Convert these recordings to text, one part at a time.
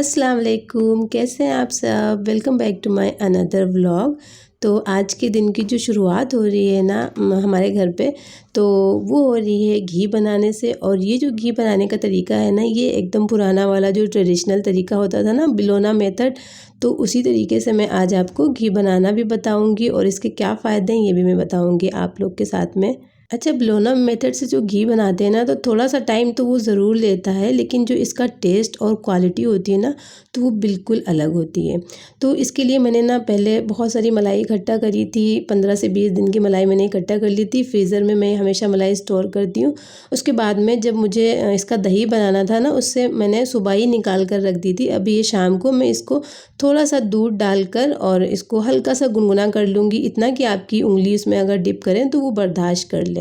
अस्सलाम वालेकुम, कैसे हैं आप सब। Welcome back to my another vlog. तो आज के दिन की जो शुरुआत हो रही है ना हमारे घर पे, तो वो हो रही है घी बनाने से। और ये जो घी बनाने का तरीका है ना, ये एकदम पुराना वाला जो ट्रेडिशनल तरीका होता था ना, बिलोना मेथड। तो उसी तरीके से मैं आज आपको घी बनाना भी बताऊंगी और इसके क्या फ़ायदे हैं ये भी मैं बताऊंगी आप लोग के साथ में। अच्छा, बिलोना मेथड से जो घी बनाते हैं ना, तो थोड़ा सा टाइम तो वो ज़रूर लेता है, लेकिन जो इसका टेस्ट और क्वालिटी होती है ना, तो वो बिल्कुल अलग होती है। तो इसके लिए मैंने ना पहले बहुत सारी मलाई इकट्ठा करी थी। 15 से 20 दिन की मलाई मैंने इकट्ठा कर ली थी। फ्रीज़र में मैं हमेशा मलाई स्टोर करती हूँ। उसके बाद में जब मुझे इसका दही बनाना था ना, उससे मैंने सुबह ही निकाल कर रख दी थी। अभी ये शाम को मैं इसको थोड़ा सा दूध डालकर और इसको हल्का सा गुनगुना कर लूँगी, इतना कि आपकी उंगली इसमें अगर डिप करें तो वो बर्दाश्त कर ले।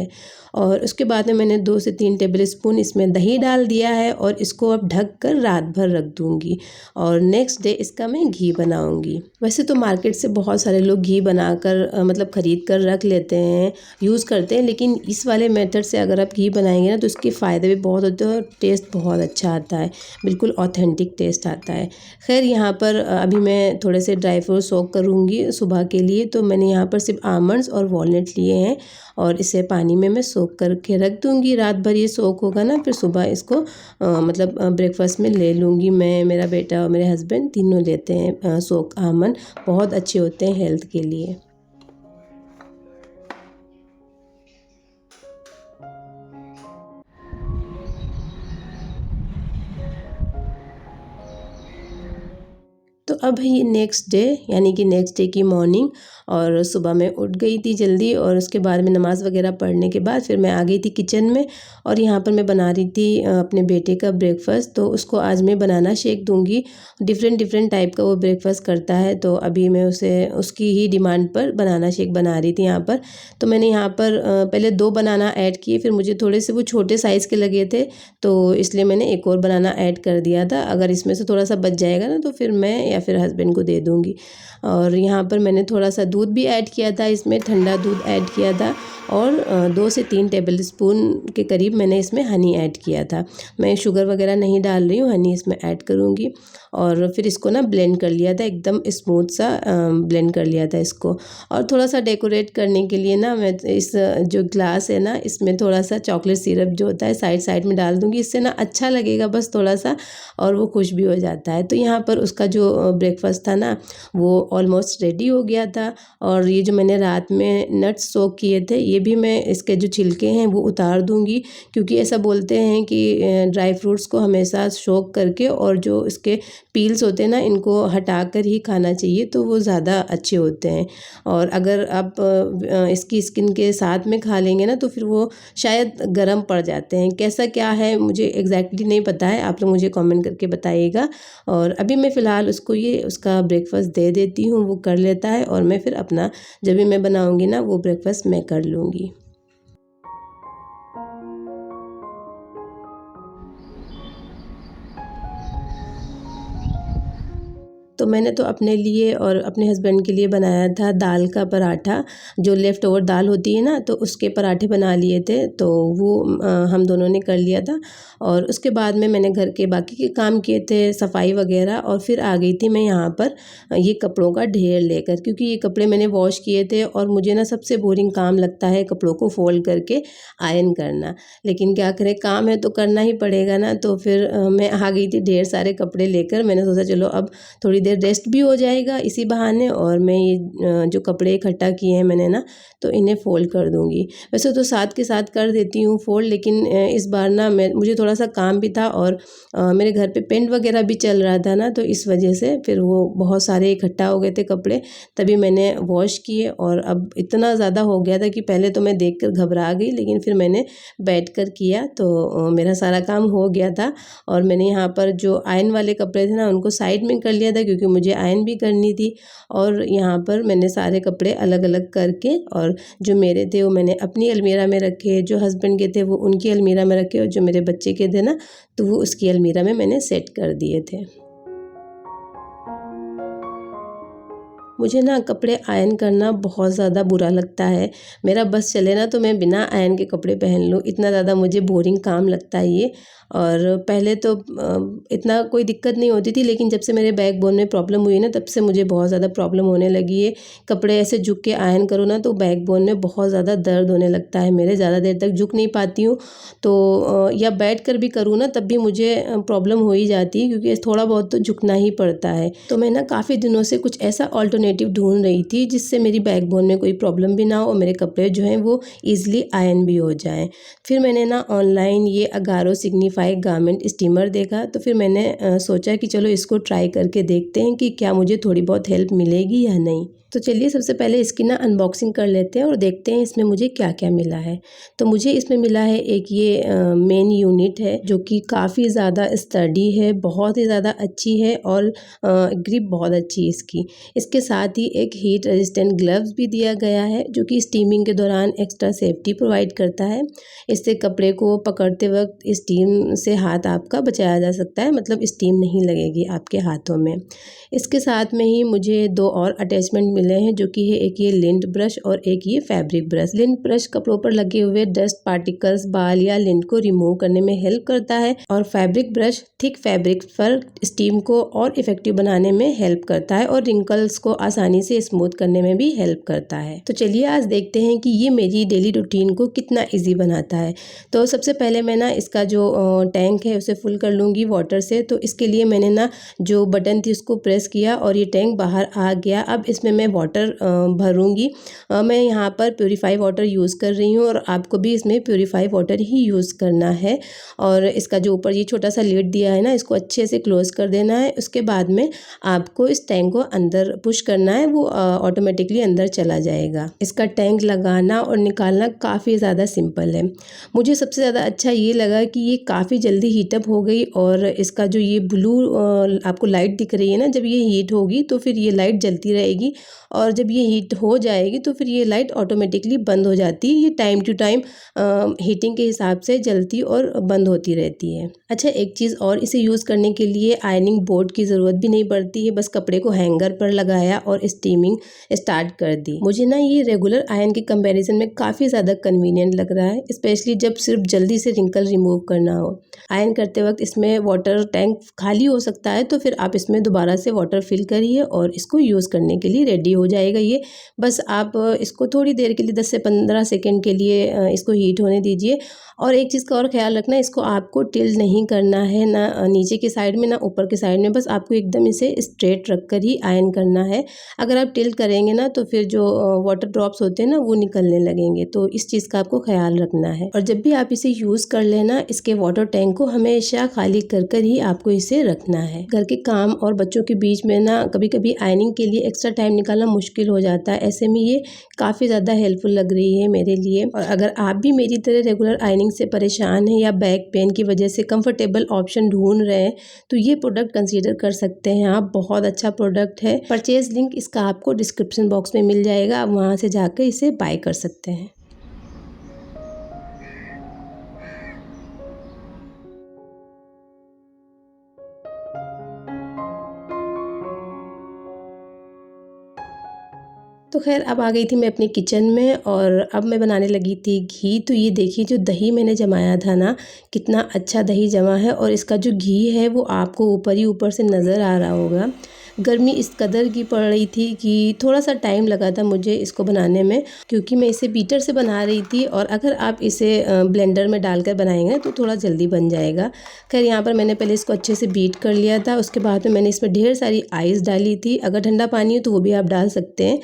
और उसके बाद में मैंने 2 से 3 टेबल स्पून इसमें दही डाल दिया है और इसको अब ढक कर रात भर रख दूँगी और नेक्स्ट डे इसका मैं घी बनाऊँगी। वैसे तो मार्केट से बहुत सारे लोग घी बनाकर मतलब ख़रीद कर रख लेते हैं, यूज़ करते हैं, लेकिन इस वाले मेथड से अगर आप घी बनाएंगे ना, तो इसके फ़ायदे भी बहुत होते हैं और टेस्ट बहुत अच्छा आता है, बिल्कुल ऑथेंटिक टेस्ट आता है। खैर, यहाँ पर अभी मैं थोड़े से ड्राई फ्रूट सोक करूँगी सुबह के लिए। तो मैंने यहाँ पर सिर्फ आमंड्स और वॉलनट लिए हैं और इसे पानी में मैं सोक करके रख दूँगी। रात भर ये सोक होगा ना, फिर सुबह इसको मतलब ब्रेकफास्ट में ले लूँगी मैं, मेरा बेटा और मेरे हस्बैंड तीनों लेते हैं सोक आमंड। बहुत अच्छे होते हैं हेल्थ के लिए। तो अब ये नेक्स्ट डे, यानी कि नेक्स्ट डे की मॉर्निंग, और सुबह मैं उठ गई थी जल्दी और उसके बाद में नमाज़ वगैरह पढ़ने के बाद फिर मैं आ गई थी किचन में। और यहाँ पर मैं बना रही थी अपने बेटे का ब्रेकफ़ास्ट। तो उसको आज मैं बनाना शेक दूँगी। डिफ़रेंट डिफ़रेंट टाइप का वो ब्रेकफ़ास्ट करता है, तो अभी मैं उसे उसकी ही डिमांड पर बनाना शेक बना रही थी यहाँ पर। तो मैंने यहाँ पर पहले 2 बनाना ऐड किए, फिर मुझे थोड़े से वो छोटे साइज़ के लगे थे, तो इसलिए मैंने एक और बनाना ऐड कर दिया था। अगर इसमें से थोड़ा सा बच जाएगा ना, तो फिर मैं या फिर हस्बैंड को दे दूँगी। और यहाँ पर मैंने थोड़ा सा दूध भी ऐड किया था, इसमें ठंडा दूध ऐड किया था और 2 से 3 टेबल स्पून के करीब मैंने इसमें हनी ऐड किया था। मैं शुगर वगैरह नहीं डाल रही हूँ, हनी इसमें ऐड करूँगी। और फिर इसको ना ब्लेंड कर लिया था, एकदम स्मूथ सा ब्लेंड कर लिया था इसको। और थोड़ा सा डेकोरेट करने के लिए ना मैं इस जो ग्लास है ना, इसमें थोड़ा सा चॉकलेट सिरप जो होता है साइड साइड में डाल दूँगी, इससे ना अच्छा लगेगा बस थोड़ा सा, और वो खुश भी हो जाता है। तो यहाँ पर उसका जो ब्रेकफास्ट था ना, वो ऑलमोस्ट रेडी हो गया था। और ये जो मैंने रात में नट्स सोक किए थे, ये भी मैं इसके जो छिलके हैं वो उतार दूँगी, क्योंकि ऐसा बोलते हैं कि ड्राई फ्रूट्स को हमेशा सोक करके और जो इसके पील्स होते हैं ना, इनको हटा कर ही खाना चाहिए, तो वो ज़्यादा अच्छे होते हैं। और अगर आप इसकी स्किन के साथ में खा लेंगे ना, तो फिर वो शायद गर्म पड़ जाते हैं। कैसा क्या है मुझे एग्जैक्टली नहीं पता है, आप लोग मुझे कमेंट करके बताइएगा। और अभी मैं फ़िलहाल उसको ये उसका ब्रेकफास्ट दे देती हूँ, वो कर लेता है, और मैं फिर अपना जब भी मैं बनाऊँगी ना, वो ब्रेकफास्ट मैं कर लूँगी। तो मैंने तो अपने लिए और अपने हस्बैंड के लिए बनाया था दाल का पराठा। जो लेफ़्ट ओवर दाल होती है ना, तो उसके पराठे बना लिए थे, तो वो हम दोनों ने कर लिया था। और उसके बाद में मैंने घर के बाकी के काम किए थे, सफाई वगैरह, और फिर आ गई थी मैं यहाँ पर ये कपड़ों का ढेर लेकर, क्योंकि ये कपड़े मैंने वॉश किए थे और मुझे ना सबसे बोरिंग काम लगता है कपड़ों को फ़ोल्ड करके आयरन करना। लेकिन क्या करें, काम है तो करना ही पड़ेगा ना। तो फिर मैं आ गई थी ढेर सारे कपड़े लेकर। मैंने सोचा चलो अब थोड़ी देर रेस्ट भी हो जाएगा इसी बहाने, और मैं ये जो कपड़े इकट्ठा किए हैं मैंने ना, तो इन्हें फ़ोल्ड कर दूँगी। वैसे तो साथ के साथ कर देती हूँ फ़ोल्ड, लेकिन इस बार ना मुझे थोड़ा सा काम भी था और मेरे घर पे पेंट वगैरह भी चल रहा था ना, तो इस वजह से फिर वो बहुत सारे इकट्ठा हो गए थे कपड़े, तभी मैंने वॉश किए। और अब इतना ज़्यादा हो गया था कि पहले तो मैं देख कर घबरा गई, लेकिन फिर मैंने बैठ कर किया तो मेरा सारा काम हो गया था। और मैंने यहाँ पर जो आयरन वाले कपड़े थे ना, उनको साइड में कर लिया था, क्योंकि मुझे आयरन भी करनी थी। और यहाँ पर मैंने सारे कपड़े अलग अलग करके, और जो मेरे थे वो मैंने अपनी अलमीरा में रखे, जो हस्बैंड के थे वो उनकी अलमीरा में रखे, और जो मेरे बच्चे के थे ना, तो वो उसकी अलमीरा में मैंने सेट कर दिए थे। मुझे ना कपड़े आयरन करना बहुत ज़्यादा बुरा लगता है। मेरा बस चले ना तो मैं बिना आयरन के कपड़े पहन लूँ, इतना ज़्यादा मुझे बोरिंग काम लगता है ये। और पहले तो इतना कोई दिक्कत नहीं होती थी, लेकिन जब से मेरे बैकबोन में प्रॉब्लम हुई ना तब से मुझे बहुत ज़्यादा प्रॉब्लम होने लगी है। कपड़े ऐसे झुक के आयरन करो ना तो बैकबोन में बहुत ज़्यादा दर्द होने लगता है मेरे, ज़्यादा देर तक झुक नहीं पाती हूँ। तो या बैठ कर भी करूँ ना तब भी मुझे प्रॉब्लम हो ही जाती है, क्योंकि थोड़ा बहुत तो झुकना ही पड़ता है। तो मैं ना काफ़ी दिनों से कुछ ऐसा ऑल्टरनेटिव ढूंढ रही थी जिससे मेरी बैकबोन में कोई प्रॉब्लम भी ना हो और मेरे कपड़े जो हैं वो ईज़िली आयरन भी हो जाएँ। फिर मैंने ना ऑनलाइन ये अगारो सिग्निफाई गारमेंट स्टीमर देखा, तो फिर मैंने सोचा कि चलो इसको ट्राई करके देखते हैं कि क्या मुझे थोड़ी बहुत हेल्प मिलेगी या नहीं। तो चलिए सबसे पहले इसकी ना अनबॉक्सिंग कर लेते हैं और देखते हैं इसमें मुझे क्या क्या मिला है। तो मुझे इसमें मिला है एक ये मेन यूनिट है जो कि काफ़ी ज़्यादा स्टडी है, बहुत ही ज़्यादा अच्छी है और ग्रिप बहुत अच्छी है इसकी। इसके साथ ही एक हीट रेजिस्टेंट ग्लव्स भी दिया गया है जो कि स्टीमिंग के दौरान एक्स्ट्रा सेफ्टी प्रोवाइड करता है। इससे कपड़े को पकड़ते वक्त स्टीम से हाथ आपका बचाया जा सकता है, मतलब स्टीम नहीं लगेगी आपके हाथों में। इसके साथ में ही मुझे दो और अटैचमेंट मिले हैं जो कि है एक ये लिंट ब्रश और एक ये फैब्रिक ब्रश। लिंट ब्रश कपड़ों पर लगे हुए डस्ट पार्टिकल्स, बाल या लिंट को रिमूव करने में हेल्प करता है और फैब्रिक ब्रश थिक फैब्रिक पर स्टीम को और इफेक्टिव बनाने में हेल्प करता है और रिंकल्स को आसानी से स्मूथ करने में भी हेल्प करता है। तो चलिए आज देखते हैं कि ये मेरी डेली रूटीन को कितना ईजी बनाता है। तो सबसे पहले मैं ना इसका जो टैंक है उसे फुल कर लूँगी वाटर से। तो इसके लिए मैंने ना जो बटन थी उसको प्रेस किया और ये टैंक बाहर आ गया। अब इसमें मैं वाटर भरूँगी। मैं यहाँ पर प्योरीफाई वाटर यूज़ कर रही हूँ और आपको भी इसमें प्योरीफाई वाटर ही यूज़ करना है। और इसका जो ऊपर ये छोटा सा लिड दिया है ना, इसको अच्छे से क्लोज़ कर देना है। उसके बाद में आपको इस टैंक को अंदर पुश करना है, वो ऑटोमेटिकली अंदर चला जाएगा। इसका टैंक लगाना और निकालना काफ़ी ज़्यादा सिंपल है। मुझे सबसे ज़्यादा अच्छा ये लगा कि ये काफ़ी जल्दी हीटअप हो गई और इसका जो ये ब्लू आपको लाइट दिख रही है ना, जब ये हीट होगी तो फिर ये लाइट जलती रहेगी और जब ये हीट हो जाएगी तो फिर ये लाइट ऑटोमेटिकली बंद हो जाती है। ये टाइम टू टाइम हीटिंग के हिसाब से जलती और बंद होती रहती है। अच्छा, एक चीज़ और, इसे यूज़ करने के लिए आयरनिंग बोर्ड की ज़रूरत भी नहीं पड़ती है। बस कपड़े को हैंगर पर लगाया और स्टीमिंग स्टार्ट कर दी। मुझे ना ये रेगुलर आयरन के कंपैरिजन में काफ़ी ज़्यादा कन्वीनियंट लग रहा है, स्पेशली जब सिर्फ जल्दी से रिंकल रिमूव करना हो। आयरन करते वक्त इसमें वाटर टैंक खाली हो सकता है, तो फिर आप इसमें दोबारा से वाटर फिल करिए और इसको यूज़ करने के लिए रेडी हो जाएगा ये। बस आप इसको थोड़ी देर के लिए 10 से 15 सेकंड के लिए इसको हीट होने दीजिए। और एक चीज़ का और ख्याल रखना, इसको आपको टिल्ट नहीं करना है, ना नीचे की साइड में ना ऊपर की साइड में, बस आपको एकदम इसे स्ट्रेट रख कर ही आयरन करना है। अगर आप टिल्ट करेंगे ना तो फिर जो वाटर ड्रॉप्स होते हैं ना वो निकलने लगेंगे, तो इस चीज़ का आपको ख्याल रखना है। और जब भी आप इसे यूज़ कर लेना, इसके वाटर टैंक को हमेशा खाली कर कर ही आपको इसे रखना है। घर के काम और बच्चों के बीच में ना कभी कभी आयरनिंग के लिए एक्स्ट्रा टाइम निकालना मुश्किल हो जाता है, ऐसे में ये काफ़ी ज़्यादा हेल्पफुल लग रही है मेरे लिए। और अगर आप भी मेरी तरह रेगुलर आयरनिंग से परेशान हैं या बैक पेन की वजह से कंफर्टेबल ऑप्शन ढूंढ रहे हैं तो ये प्रोडक्ट कंसीडर कर सकते हैं आप। बहुत अच्छा प्रोडक्ट है। परचेज लिंक इसका आपको डिस्क्रिप्शन बॉक्स में मिल जाएगा, आप वहाँ से जाकर इसे बाय कर सकते हैं। तो खैर अब आ गई थी मैं अपने किचन में और अब मैं बनाने लगी थी घी। तो ये देखिए जो दही मैंने जमाया था ना, कितना अच्छा दही जमा है और इसका जो घी है वो आपको ऊपर ही ऊपर से नज़र आ रहा होगा। गर्मी इस कदर की पड़ रही थी कि थोड़ा सा टाइम लगा था मुझे इसको बनाने में, क्योंकि मैं इसे बीटर से बना रही थी और अगर आप इसे ब्लेंडर में डालकर बनाएंगे तो थोड़ा जल्दी बन जाएगा। खैर यहाँ पर मैंने पहले इसको अच्छे से बीट कर लिया था। उसके बाद में मैंने इसमें ढेर सारी आइस डाली थी, अगर ठंडा पानी हो तो वो भी आप डाल सकते हैं।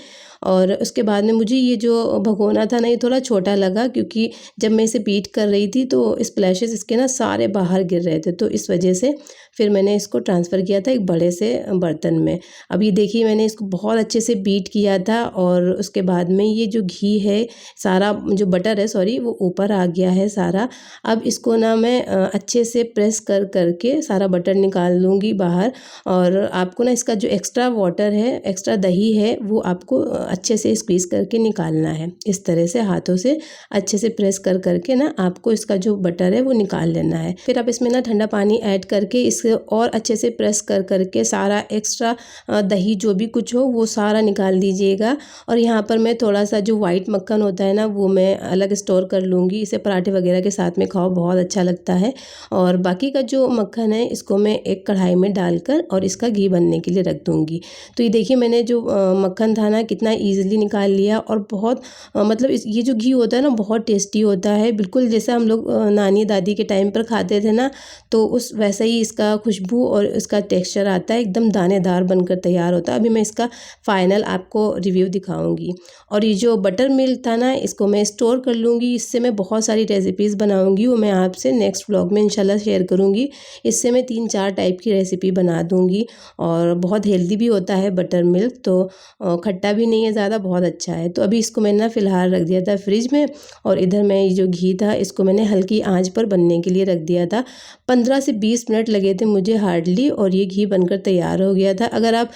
और उसके बाद में मुझे ये जो भगोना था ना, ये थोड़ा छोटा लगा, क्योंकि जब मैं इसे बीट कर रही थी तो स्प्लैशेस इसके ना सारे बाहर गिर रहे थे, तो इस वजह से फिर मैंने इसको ट्रांसफ़र किया था एक बड़े से बर्तन में। अब ये देखिए मैंने इसको बहुत अच्छे से बीट किया था और उसके बाद में ये जो घी है सारा, जो बटर है सॉरी, वो ऊपर आ गया है सारा। अब इसको ना मैं अच्छे से प्रेस कर करके सारा बटर निकाल लूँगी बाहर। और आपको ना इसका जो एक्स्ट्रा वाटर है, एक्स्ट्रा दही है, वो आपको अच्छे से स्क्वीज़ करके निकालना है। इस तरह से हाथों से अच्छे से प्रेस कर करके ना आपको इसका जो बटर है वो निकाल लेना है। फिर आप इसमें ना ठंडा पानी ऐड करके इसे और अच्छे से प्रेस कर करके सारा एक्स्ट्रा दही जो भी कुछ हो वो सारा निकाल दीजिएगा। और यहाँ पर मैं थोड़ा सा जो वाइट मक्खन होता है ना वो मैं अलग स्टोर कर लूँगी। इसे पराठे वगैरह के साथ में खाओ, बहुत अच्छा लगता है। और बाकी का जो मक्खन है इसको मैं एक कढ़ाई में डालकर और इसका घी बनने के लिए रख दूँगी। तो ये देखिए मैंने जो मक्खन था ना कितना ईज़िली निकाल लिया। और बहुत मतलब ये जो घी होता है ना बहुत टेस्टी होता है, बिल्कुल जैसा हम लोग नानी दादी के टाइम पर खाते थे ना, तो उस वैसा ही इसका खुशबू और इसका टेक्सचर आता है, एकदम दानेदार बनकर तैयार होता है। अभी मैं इसका फाइनल आपको रिव्यू दिखाऊंगी। और ये जो बटर मिल्क था ना इसको मैं स्टोर कर लूँगी। इससे मैं बहुत सारी रेसिपीज़ बनाऊँगी, वो मैं आपसे नेक्स्ट व्लॉग में इंशाल्लाह शेयर करूँगी। इससे मैं 3-4 टाइप की रेसिपी बना दूँगी। और बहुत हेल्दी भी होता है बटर मिल्क, तो खट्टा भी नहीं है ज़्यादा, बहुत अच्छा है। तो अभी इसको मैंने ना फ़िलहाल रख दिया था फ्रिज में। और इधर मैं ये जो घी था इसको मैंने हल्की आंच पर बनने के लिए रख दिया था। 15 से 20 मिनट लगे थे मुझे हार्डली, और ये घी बनकर तैयार हो गया था। अगर आप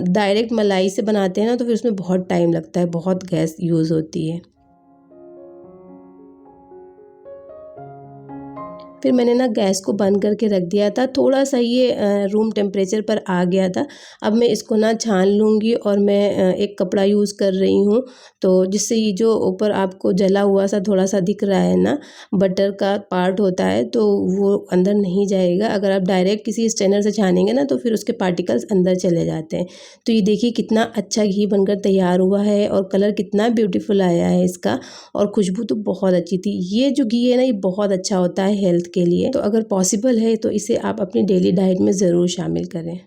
डायरेक्ट मलाई से बनाते हैं ना तो फिर उसमें बहुत टाइम लगता है, बहुत गैस यूज़ होती है। फिर मैंने ना गैस को बंद करके रख दिया था। थोड़ा सा ये रूम टेम्परेचर पर आ गया था। अब मैं इसको ना छान लूँगी और मैं एक कपड़ा यूज़ कर रही हूँ, तो जिससे ये जो ऊपर आपको जला हुआ सा थोड़ा सा दिख रहा है ना बटर का पार्ट होता है, तो वो अंदर नहीं जाएगा। अगर आप डायरेक्ट किसी स्ट्रेनर से छानेंगे ना तो फिर उसके पार्टिकल्स अंदर चले जाते हैं। तो ये देखिए कितना अच्छा घी बनकर तैयार हुआ है और कलर कितना ब्यूटीफुल आया है इसका, और खुशबू तो बहुत अच्छी थी। ये जो घी है ना ये बहुत अच्छा होता है हेल्थ के लिए, तो अगर पॉसिबल है तो इसे आप अपनी डेली डाइट में ज़रूर शामिल करें।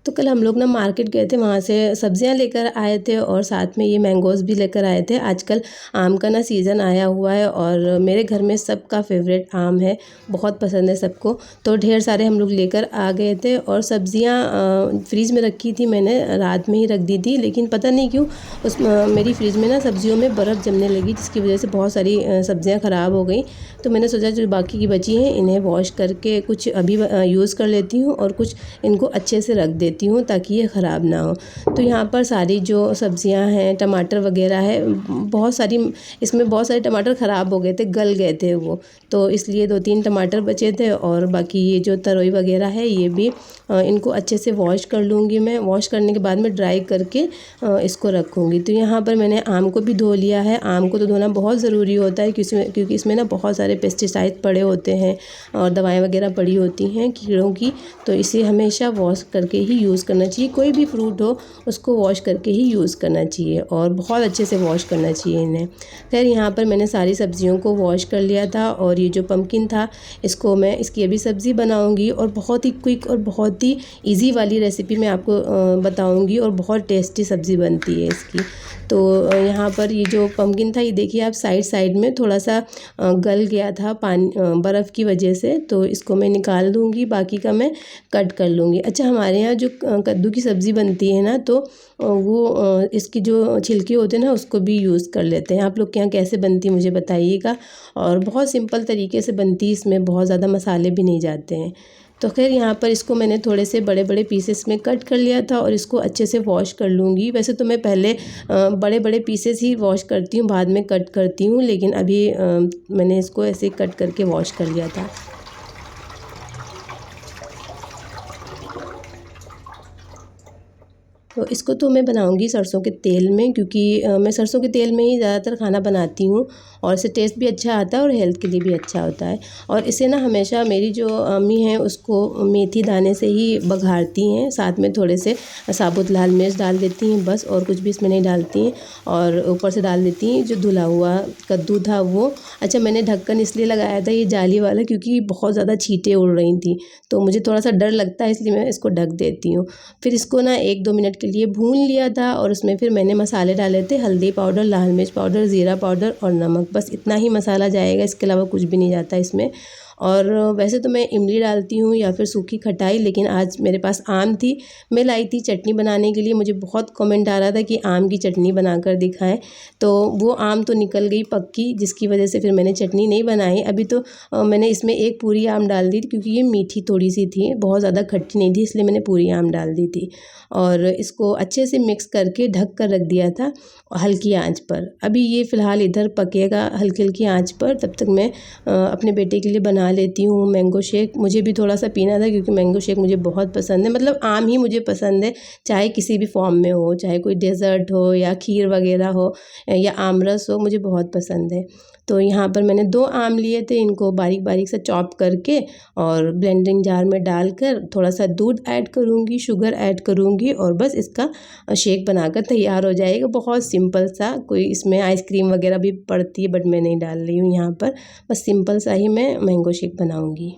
तो कल हम लोग ना मार्केट गए थे, वहाँ से सब्जियां लेकर आए थे और साथ में ये मैंगोज़ भी लेकर आए थे। आजकल आम का ना सीज़न आया हुआ है और मेरे घर में सबका फेवरेट आम है, बहुत पसंद है सबको। तो ढेर सारे हम लोग लेकर आ गए थे। और सब्जियां फ्रीज़ में रखी थी, मैंने रात में ही रख दी थी, लेकिन पता नहीं क्यों उस मेरी फ्रिज में ना सब्जियों में बर्फ़ जमने लगी, जिसकी वजह से बहुत सारी सब्जियाँ ख़राब हो गई। तो मैंने सोचा जो बाकी की बची हैं इन्हें वॉश करके कुछ अभी यूज़ कर लेती हूँ और कुछ इनको अच्छे से रख देती हूँ ताकि ये ख़राब ना हो। तो यहाँ पर सारी जो सब्जियाँ हैं, टमाटर वगैरह है, बहुत सारी, इसमें बहुत सारे टमाटर ख़राब हो गए थे, गल गए थे वो, तो इसलिए 2-3 टमाटर बचे थे। और बाकी ये जो तरोई वगैरह है ये भी इनको अच्छे से वॉश कर लूँगी मैं। वॉश करने के बाद में ड्राई करके इसको रखूँगी। तो यहाँ पर मैंने आम को भी धो लिया है। आम को तो धोना बहुत ज़रूरी होता है क्योंकि इसमें ना बहुत सारे पेस्टिसाइड पड़े होते हैं और दवाएं वगैरह पड़ी होती हैं कीड़ों की, तो इसे हमेशा वॉश करके ही यूज़ करना चाहिए। कोई भी फ्रूट हो उसको वॉश करके ही यूज़ करना चाहिए और बहुत अच्छे से वॉश करना चाहिए इन्हें। खैर यहाँ पर मैंने सारी सब्जियों को वॉश कर लिया था। और ये जो पम्पकिन था इसको मैं इसकी अभी सब्ज़ी बनाऊँगी और बहुत ही क्विक और बहुत ही ईज़ी वाली रेसिपी मैं आपको बताऊँगी, और बहुत टेस्टी सब्ज़ी बनती है इसकी। तो यहाँ पर ये जो पम्पकिन था ये देखिए आप साइड में थोड़ा सा गल गया था पानी बर्फ़ की वजह से, तो इसको मैं निकाल दूँगी, बाकी का मैं कट कर लूँगी। अच्छा, हमारे यहाँ जो कद्दू की सब्ज़ी बनती है ना तो वो इसकी जो छिलके होते हैं ना उसको भी यूज़ कर लेते हैं। आप लोग के यहाँ कैसे बनती है मुझे बताइएगा। और बहुत सिंपल तरीके से बनती है, इसमें बहुत ज़्यादा मसाले भी नहीं जाते हैं। तो खैर यहाँ पर इसको मैंने थोड़े से बड़े बड़े पीसेस में कट कर लिया था और इसको अच्छे से वॉश कर लूँगी। वैसे तो मैं पहले बड़े बड़े पीसेस ही वॉश करती हूँ, बाद में कट करती हूँ, लेकिन अभी मैंने इसको ऐसे कट करके वॉश कर लिया था। तो इसको तो मैं बनाऊंगी सरसों के तेल में, क्योंकि मैं सरसों के तेल में ही ज़्यादातर खाना बनाती हूँ और इससे टेस्ट भी अच्छा आता है और हेल्थ के लिए भी अच्छा होता है। और इसे ना हमेशा मेरी जो अम्मी हैं उसको मेथी दाने से ही बघारती हैं, साथ में थोड़े से साबुत लाल मिर्च डाल देती हैं बस, और कुछ भी इसमें नहीं डालती हैं। और ऊपर से डाल देती हैं जो धुला हुआ कद्दू था वो। अच्छा, मैंने ढक्कन इसलिए लगाया था ये जाली वाला क्योंकि बहुत ज़्यादा छींटें उड़ रही थी, तो मुझे थोड़ा सा डर लगता है, इसलिए मैं इसको ढक देती हूँ। फिर इसको ना 1-2 मिनट के लिए भून लिया था और उसमें फिर मैंने मसाले डाले थे, हल्दी पाउडर, लाल मिर्च पाउडर, ज़ीरा पाउडर और नमक, बस इतना ही मसाला जाएगा, इसके अलावा कुछ भी नहीं जाता इसमें। और वैसे तो मैं इमली डालती हूँ या फिर सूखी खटाई, लेकिन आज मेरे पास आम थी, मैं लाई थी चटनी बनाने के लिए। मुझे बहुत कमेंट आ रहा था कि आम की चटनी बनाकर दिखाएं, तो वो आम तो निकल गई पक्की, जिसकी वजह से फिर मैंने चटनी नहीं बनाई। अभी तो मैंने इसमें एक पूरी आम डाल दी क्योंकि ये मीठी थोड़ी सी थी, बहुत ज़्यादा खट्टी नहीं थी, इसलिए मैंने पूरी आम डाल दी थी। और इसको अच्छे से मिक्स करके ढक कर रख दिया था हल्की आंच पर। अभी ये फ़िलहाल इधर पकेगा हल्की हल्की आंच पर, तब तक मैं अपने बेटे के लिए बना लेती हूँ मैंगो शेक। मुझे भी थोड़ा सा पीना था क्योंकि मैंगो शेक मुझे बहुत पसंद है, मतलब आम ही मुझे पसंद है, चाहे किसी भी फॉर्म में हो, चाहे कोई डेज़र्ट हो या खीर वगैरह हो या आमरस हो, मुझे बहुत पसंद है। तो यहाँ पर मैंने 2 आम लिए थे, इनको बारीक बारीक से चॉप करके और ब्लेंडिंग जार में डालकर थोड़ा सा दूध ऐड करूँगी, शुगर ऐड करूँगी और बस इसका शेक बनाकर तैयार हो जाएगा। बहुत सिंपल सा, कोई इसमें आइसक्रीम वगैरह भी पड़ती है बट मैं नहीं डाल रही हूँ यहाँ पर, बस सिंपल सा ही मैं मैंगो शेक बनाऊँगी।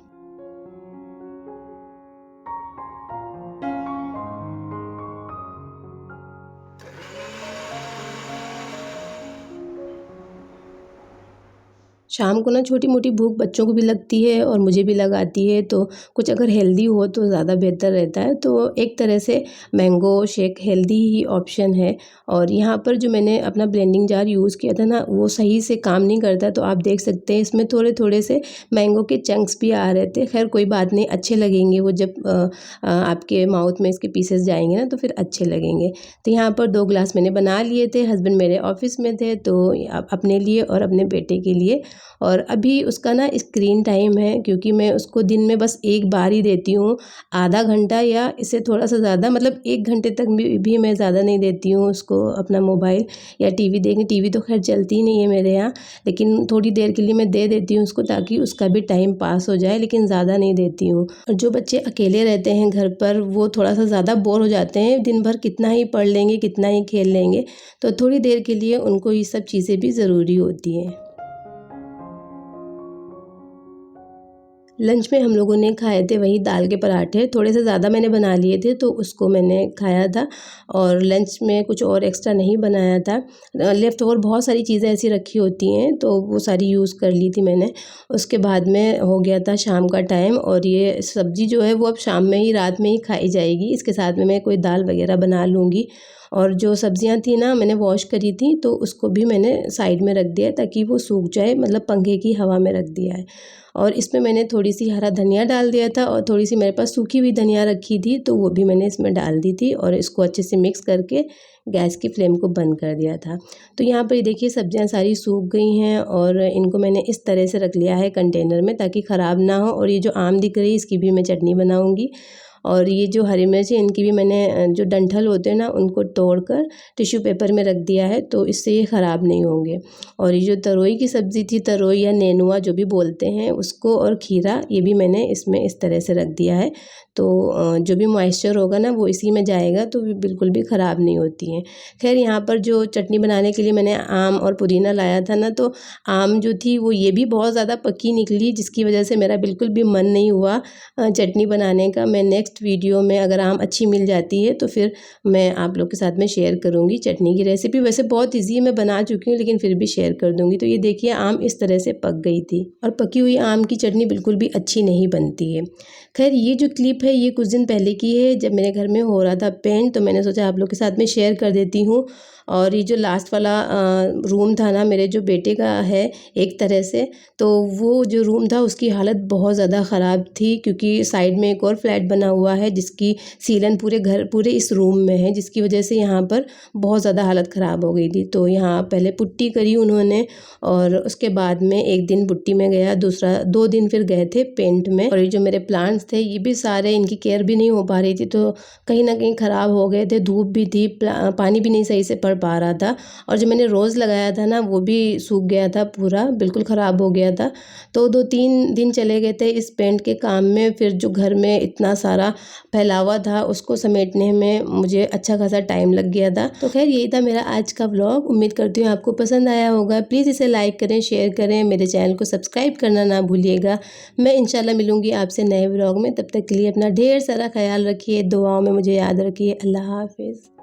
शाम को ना छोटी मोटी भूख बच्चों को भी लगती है और मुझे भी लगाती है, तो कुछ अगर हेल्दी हो तो ज़्यादा बेहतर रहता है। तो एक तरह से मैंगो शेक हेल्दी ही ऑप्शन है। और यहाँ पर जो मैंने अपना ब्लेंडिंग जार यूज़ किया था ना, वो सही से काम नहीं करता, तो आप देख सकते हैं इसमें थोड़े थोड़े से मैंगो के चंक्स भी आ रहे थे। खैर कोई बात नहीं, अच्छे लगेंगे वो जब आपके माउथ में इसके पीसेस जाएंगे ना, तो फिर अच्छे लगेंगे। तो यहाँ पर 2 ग्लास मैंने बना लिए थे, हस्बैंड मेरे ऑफिस में थे, तो अपने लिए और अपने बेटे के लिए। और अभी उसका ना स्क्रीन टाइम है, क्योंकि मैं उसको दिन में बस एक बार ही देती हूँ, आधा घंटा या इससे थोड़ा सा ज़्यादा, मतलब 1 घंटे तक भी मैं ज़्यादा नहीं देती हूँ उसको अपना मोबाइल या टीवी देखने। टीवी तो खैर चलती ही नहीं है मेरे यहाँ, लेकिन थोड़ी देर के लिए मैं दे देती हूँ उसको, ताकि उसका भी टाइम पास हो जाए, लेकिन ज़्यादा नहीं देती हूँ। और जो बच्चे अकेले रहते हैं घर पर, वो थोड़ा सा ज़्यादा बोर हो जाते हैं, दिन भर कितना ही पढ़ लेंगे, कितना ही खेल लेंगे, तो थोड़ी देर के लिए उनको ये सब चीज़ें भी ज़रूरी होती हैं। लंच में हम लोगों ने खाए थे वही दाल के पराठे, थोड़े से ज़्यादा मैंने बना लिए थे, तो उसको मैंने खाया था और लंच में कुछ और एक्स्ट्रा नहीं बनाया था। लेफ़्ट ओवर बहुत सारी चीज़ें ऐसी रखी होती हैं, तो वो सारी यूज़ कर ली थी मैंने। उसके बाद में हो गया था शाम का टाइम, और ये सब्ज़ी जो है वो अब शाम में ही, रात में ही खाई जाएगी। इसके साथ में मैं कोई दाल वग़ैरह बना लूँगी। और जो सब्ज़ियाँ थी ना, मैंने वॉश करी थी, तो उसको भी मैंने साइड में रख दिया है ताकि वो सूख जाए, मतलब पंखे की हवा में रख दिया है। और इसमें मैंने थोड़ी-सी हरा धनिया डाल दिया था और थोड़ी-सी मेरे पास सूखी हुई धनिया रखी थी, तो वो भी मैंने इसमें डाल दी थी और इसको अच्छे से मिक्स करके गैस की फ्लेम को बंद कर दिया था। तो यहाँ पर ये देखिए सब्ज़ियाँ सारी सूख गई हैं और इनको मैंने इस तरह से रख लिया है कंटेनर में, ताकि ख़राब ना हो। और ये जो आम दिख रही है, इसकी भी मैं चटनी बनाऊँगी। और ये जो हरी मिर्च है, इनकी भी मैंने जो डंठल होते हैं ना, उनको तोड़कर टिश्यू पेपर में रख दिया है, तो इससे ये ख़राब नहीं होंगे। और ये जो तरोई की सब्ज़ी थी, तरोई या नेनुआ जो भी बोलते हैं उसको, और खीरा, ये भी मैंने इसमें इस तरह से रख दिया है। तो जो भी मॉइस्चर होगा ना, वो इसी में जाएगा, तो बिल्कुल भी ख़राब नहीं होती हैं। खैर यहाँ पर जो चटनी बनाने के लिए मैंने आम और पुदीना लाया था ना, तो आम जो थी वो ये भी बहुत ज़्यादा पकी निकली, जिसकी वजह से मेरा बिल्कुल भी मन नहीं हुआ चटनी बनाने का। मैं नेक्स्ट वीडियो में अगर आम अच्छी मिल जाती है तो फिर मैं आप लोग के साथ में शेयर करूँगी चटनी की रेसिपी। वैसे बहुत ईज़ी है, मैं बना चुकी हूँ, लेकिन फिर भी शेयर कर दूँगी। तो ये देखिए आम इस तरह से पक गई थी, और पकी हुई आम की चटनी बिल्कुल भी अच्छी नहीं बनती है। खैर ये जो क्लिप है, ये कुछ दिन पहले की है, जब मेरे घर में हो रहा था पेंट, तो मैंने सोचा आप लोग के साथ में शेयर कर देती हूँ। और ये जो लास्ट वाला रूम था ना, मेरे जो बेटे का है एक तरह से, तो वो जो रूम था उसकी हालत बहुत ज़्यादा ख़राब थी, क्योंकि साइड में एक और फ्लैट बना हुआ है जिसकी सीलन पूरे इस रूम में है, जिसकी वजह से यहाँ पर बहुत ज़्यादा हालत ख़राब हो गई थी। तो यहाँ पहले पुट्टी करी उन्होंने, और उसके बाद में एक दिन पुट्टी में गया, दूसरा 2 दिन फिर गए थे पेंट में। और ये जो मेरे प्लांट्स थे, ये भी सारे, इनकी केयर भी नहीं हो पा रही थी, तो कहीं ना कहीं ख़राब हो गए थे। धूप भी थी, पानी भी नहीं सही से पड़ पा रहा था, और जो मैंने रोज़ लगाया था ना, वो भी सूख गया था, पूरा बिल्कुल ख़राब हो गया था। तो 2-3 दिन चले गए थे इस पेंट के काम में। फिर जो घर में इतना सारा फैला हुआ था, उसको समेटने में मुझे अच्छा खासा टाइम लग गया था। तो खैर यही था मेरा आज का व्लॉग। उम्मीद करती हूँ आपको पसंद आया होगा। प्लीज़ इसे लाइक करें, शेयर करें, मेरे चैनल को सब्सक्राइब करना ना भूलिएगा। मैं इंशाल्लाह मिलूँगी आपसे नए व्लॉग में। तब तक के लिए अपना ढेर सारा ख्याल रखिए, दुआओं में मुझे याद रखिए। अल्लाह हाफ़िज़।